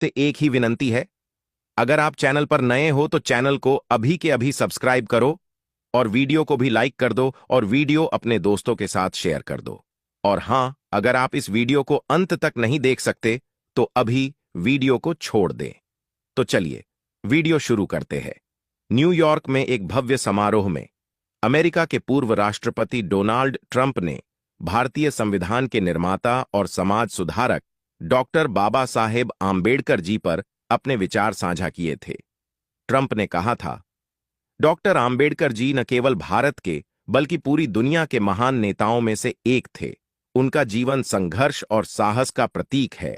से एक ही विनंती है, अगर आप चैनल पर नए हो तो चैनल को अभी के अभी सब्सक्राइब करो और वीडियो को भी लाइक कर दो और वीडियो अपने दोस्तों के साथ शेयर कर दो। और हां, अगर आप इस वीडियो को अंत तक नहीं देख सकते तो अभी वीडियो को छोड़ दें। तो चलिए वीडियो शुरू करते हैं। न्यूयॉर्क में एक भव्य समारोह में अमेरिका के पूर्व राष्ट्रपति डोनाल्ड ट्रंप ने भारतीय संविधान के निर्माता और समाज सुधारक डॉक्टर बाबा साहेब आम्बेडकर जी पर अपने विचार साझा किए थे। ट्रंप ने कहा था, डॉक्टर आम्बेडकर जी न केवल भारत के बल्कि पूरी दुनिया के महान नेताओं में से एक थे। उनका जीवन संघर्ष और साहस का प्रतीक है,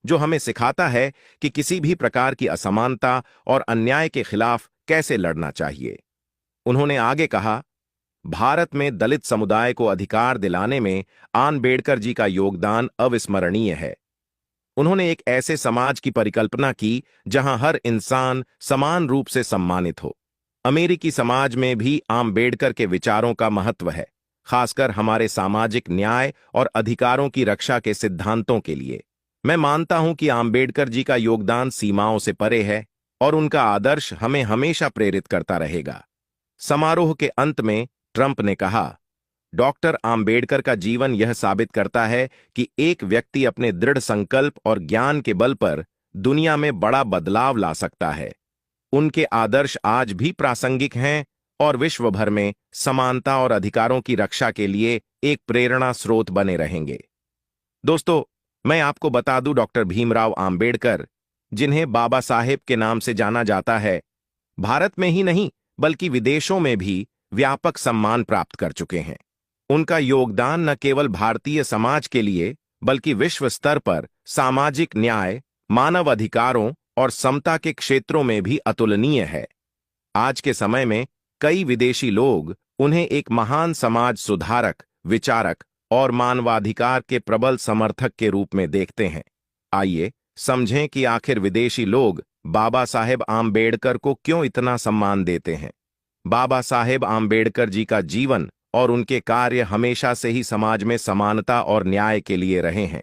जो हमें सिखाता है कि किसी भी प्रकार की असमानता और अन्याय के खिलाफ कैसे लड़ना चाहिए। उन्होंने आगे कहा, भारत में दलित समुदाय को अधिकार दिलाने में आम्बेडकर जी का योगदान अविस्मरणीय है। उन्होंने एक ऐसे समाज की परिकल्पना की जहां हर इंसान समान रूप से सम्मानित हो। अमेरिकी समाज में भी आम्बेडकर के विचारों का महत्व है, खासकर हमारे सामाजिक न्याय और अधिकारों की रक्षा के सिद्धांतों के लिए। मैं मानता हूं कि आम्बेडकर जी का योगदान सीमाओं से परे है और उनका आदर्श हमें हमेशा प्रेरित करता रहेगा। समारोह के अंत में ट्रंप ने कहा, डॉक्टर आम्बेडकर का जीवन यह साबित करता है कि एक व्यक्ति अपने दृढ़ संकल्प और ज्ञान के बल पर दुनिया में बड़ा बदलाव ला सकता है। उनके आदर्श आज भी प्रासंगिक हैं और विश्व भर में समानता और अधिकारों की रक्षा के लिए एक प्रेरणा स्रोत बने रहेंगे। दोस्तों, मैं आपको बता दूं, डॉक्टर भीमराव आम्बेडकर, जिन्हें बाबा साहेब के नाम से जाना जाता है, भारत में ही नहीं बल्कि विदेशों में भी व्यापक सम्मान प्राप्त कर चुके हैं। उनका योगदान न केवल भारतीय समाज के लिए बल्कि विश्व स्तर पर सामाजिक न्याय, मानव अधिकारों और समता के क्षेत्रों में भी अतुलनीय है। आज के समय में कई विदेशी लोग उन्हें एक महान समाज सुधारक, विचारक और मानवाधिकार के प्रबल समर्थक के रूप में देखते हैं। आइए समझें कि आखिर विदेशी लोग बाबा साहेब आम्बेडकर को क्यों इतना सम्मान देते हैं। बाबा साहेब आम्बेडकर जी का जीवन और उनके कार्य हमेशा से ही समाज में समानता और न्याय के लिए रहे हैं।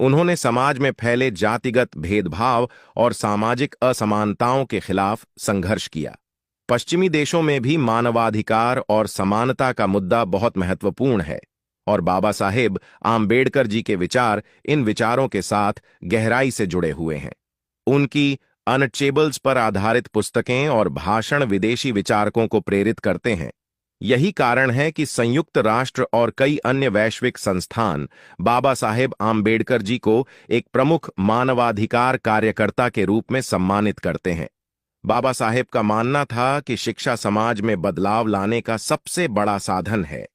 उन्होंने समाज में फैले जातिगत भेदभाव और सामाजिक असमानताओं के खिलाफ संघर्ष किया। पश्चिमी देशों में भी मानवाधिकार और समानता का मुद्दा बहुत महत्वपूर्ण है और बाबा साहेब आम्बेडकर जी के विचार इन विचारों के साथ गहराई से जुड़े हुए हैं। उनकी अनटचेबल्स पर आधारित पुस्तकें और भाषण विदेशी विचारकों को प्रेरित करते हैं। यही कारण है कि संयुक्त राष्ट्र और कई अन्य वैश्विक संस्थान बाबा साहेब आम्बेडकर जी को एक प्रमुख मानवाधिकार कार्यकर्ता के रूप में सम्मानित करते हैं। बाबा साहेब का मानना था कि शिक्षा समाज में बदलाव लाने का सबसे बड़ा साधन है।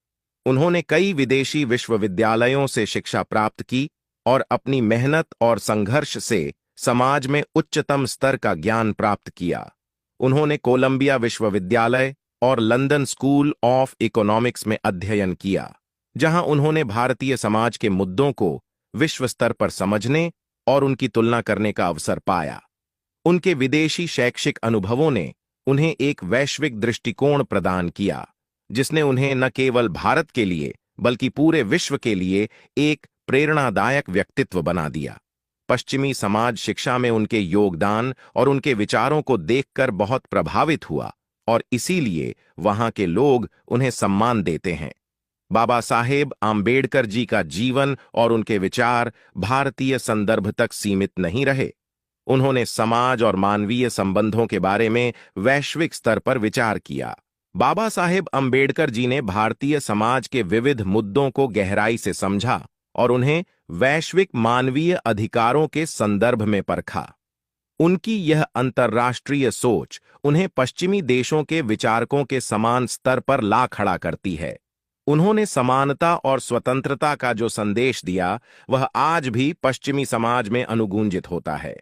उन्होंने कई विदेशी विश्वविद्यालयों से शिक्षा प्राप्त की और अपनी मेहनत और संघर्ष से समाज में उच्चतम स्तर का ज्ञान प्राप्त किया। उन्होंने कोलंबिया विश्वविद्यालय और लंदन स्कूल ऑफ इकोनॉमिक्स में अध्ययन किया, जहां उन्होंने भारतीय समाज के मुद्दों को विश्व स्तर पर समझने और उनकी तुलना करने का अवसर पाया। उनके विदेशी शैक्षिक अनुभवों ने उन्हें एक वैश्विक दृष्टिकोण प्रदान किया, जिसने उन्हें न केवल भारत के लिए बल्कि पूरे विश्व के लिए एक प्रेरणादायक व्यक्तित्व बना दिया। पश्चिमी समाज शिक्षा में उनके योगदान और उनके विचारों को देखकर बहुत प्रभावित हुआ और इसीलिए वहां के लोग उन्हें सम्मान देते हैं। बाबा साहेब आम्बेडकर जी का जीवन और उनके विचार भारतीय संदर्भ तक सीमित नहीं रहे। उन्होंने समाज और मानवीय संबंधों के बारे में वैश्विक स्तर पर विचार किया। बाबा साहेब आम्बेडकर जी ने भारतीय समाज के विविध मुद्दों को गहराई से समझा और उन्हें वैश्विक मानवीय अधिकारों के संदर्भ में परखा। उनकी यह अंतर्राष्ट्रीय सोच उन्हें पश्चिमी देशों के विचारकों के समान स्तर पर ला खड़ा करती है। उन्होंने समानता और स्वतंत्रता का जो संदेश दिया, वह आज भी पश्चिमी समाज में अनुगूंजित होता है।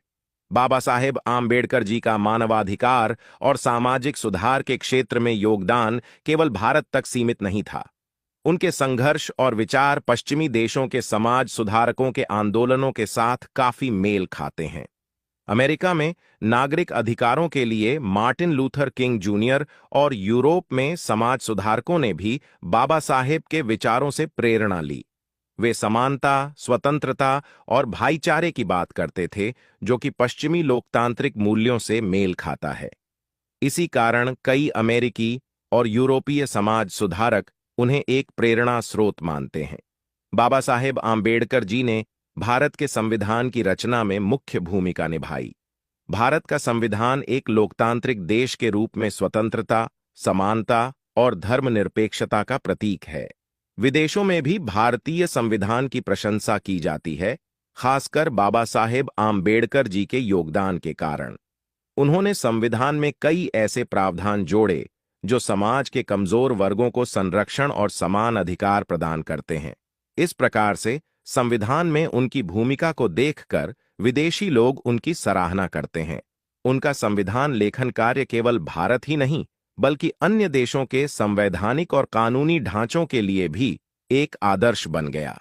बाबा साहेब आम्बेडकर जी का मानवाधिकार और सामाजिक सुधार के क्षेत्र में योगदान केवल भारत तक सीमित नहीं था। उनके संघर्ष और विचार पश्चिमी देशों के समाज सुधारकों के आंदोलनों के साथ काफी मेल खाते हैं। अमेरिका में नागरिक अधिकारों के लिए मार्टिन लूथर किंग जूनियर और यूरोप में समाज सुधारकों ने भी बाबा साहेब के विचारों से प्रेरणा ली। वे समानता, स्वतंत्रता और भाईचारे की बात करते थे, जो कि पश्चिमी लोकतांत्रिक मूल्यों से मेल खाता है। इसी कारण कई अमेरिकी और यूरोपीय समाज सुधारक उन्हें एक प्रेरणा स्रोत मानते हैं। बाबा साहेब आम्बेडकर जी ने भारत के संविधान की रचना में मुख्य भूमिका निभाई। भारत का संविधान एक लोकतांत्रिक देश के रूप में स्वतंत्रता, समानता और धर्मनिरपेक्षता का प्रतीक है। विदेशों में भी भारतीय संविधान की प्रशंसा की जाती है, खासकर बाबा साहेब आम्बेडकर जी के योगदान के कारण। उन्होंने संविधान में कई ऐसे प्रावधान जोड़े जो समाज के कमजोर वर्गों को संरक्षण और समान अधिकार प्रदान करते हैं। इस प्रकार से संविधान में उनकी भूमिका को देखकर विदेशी लोग उनकी सराहना करते हैं। उनका संविधान लेखन कार्य केवल भारत ही नहीं, बल्कि अन्य देशों के संवैधानिक और कानूनी ढांचों के लिए भी एक आदर्श बन गया।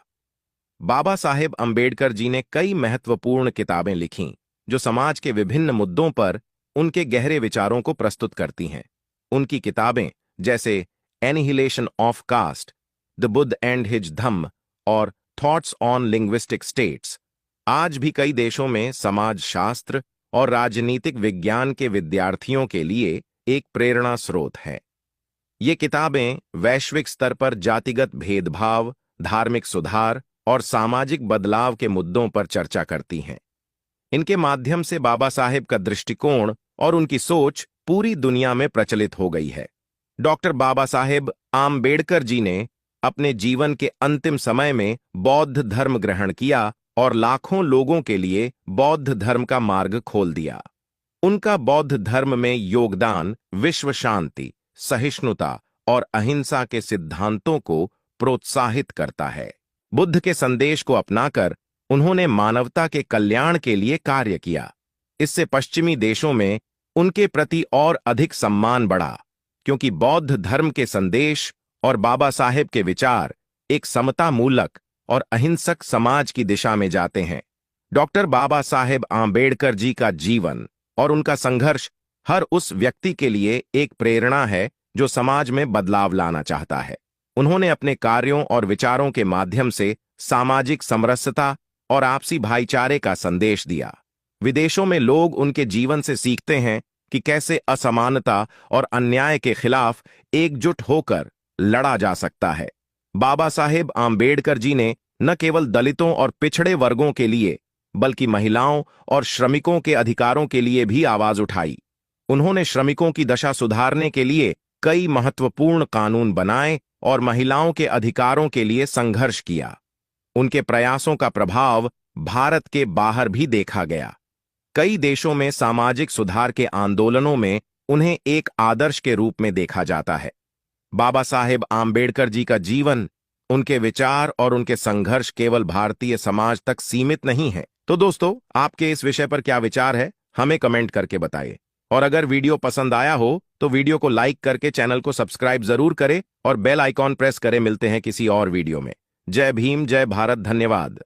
बाबा साहेब अम्बेडकर जी ने कई महत्वपूर्ण किताबें लिखीं, जो समाज के विभिन्न मुद्दों पर उनके गहरे विचारों को प्रस्तुत करती हैं। उनकी किताबें जैसे annihilation of caste, the Buddha and his Dhamma और थॉट्स ऑन लिंग्विस्टिक स्टेट्स आज भी कई देशों में समाज शास्त्र और राजनीतिक विज्ञान के विद्यार्थियों के लिए एक प्रेरणा स्रोत है। ये किताबें वैश्विक स्तर पर जातिगत भेदभाव, धार्मिक सुधार और सामाजिक बदलाव के मुद्दों पर चर्चा करती हैं। इनके माध्यम से बाबा साहेब का दृष्टिकोण और उनकी सोच पूरी दुनिया में प्रचलित हो गई है। डॉक्टर बाबा साहेब आम्बेडकर जी ने अपने जीवन के अंतिम समय में बौद्ध धर्म ग्रहण किया और लाखों लोगों के लिए बौद्ध धर्म का मार्ग खोल दिया। उनका बौद्ध धर्म में योगदान विश्व शांति, सहिष्णुता और अहिंसा के सिद्धांतों को प्रोत्साहित करता है। बुद्ध के संदेश को अपनाकर उन्होंने मानवता के कल्याण के लिए कार्य किया। इससे पश्चिमी देशों में उनके प्रति और अधिक सम्मान बढ़ा, क्योंकि बौद्ध धर्म के संदेश और बाबा साहेब के विचार एक समता मूलक और अहिंसक समाज की दिशा में जाते हैं। डॉक्टर बाबा साहेब आम्बेडकर जी का जीवन और उनका संघर्ष हर उस व्यक्ति के लिए एक प्रेरणा है जो समाज में बदलाव लाना चाहता है। उन्होंने अपने कार्यों और विचारों के माध्यम से सामाजिक समरसता और आपसी भाईचारे का संदेश दिया। विदेशों में लोग उनके जीवन से सीखते हैं कि कैसे असमानता और अन्याय के खिलाफ एकजुट होकर लड़ा जा सकता है। बाबा साहेब आम्बेडकर जी ने न केवल दलितों और पिछड़े वर्गों के लिए, बल्कि महिलाओं और श्रमिकों के अधिकारों के लिए भी आवाज उठाई। उन्होंने श्रमिकों की दशा सुधारने के लिए कई महत्वपूर्ण कानून बनाए और महिलाओं के अधिकारों के लिए संघर्ष किया। उनके प्रयासों का प्रभाव भारत के बाहर भी देखा गया। कई देशों में सामाजिक सुधार के आंदोलनों में उन्हें एक आदर्श के रूप में देखा जाता है। बाबा साहेब आम्बेडकर जी का जीवन, उनके विचार और उनके संघर्ष केवल भारतीय समाज तक सीमित नहीं है। तो दोस्तों, आपके इस विषय पर क्या विचार है, हमें कमेंट करके बताइए। और अगर वीडियो पसंद आया हो तो वीडियो को लाइक करके चैनल को सब्सक्राइब जरूर करें और बेल आइकॉन प्रेस करें। मिलते हैं किसी और वीडियो में। जय भीम, जय भारत, धन्यवाद।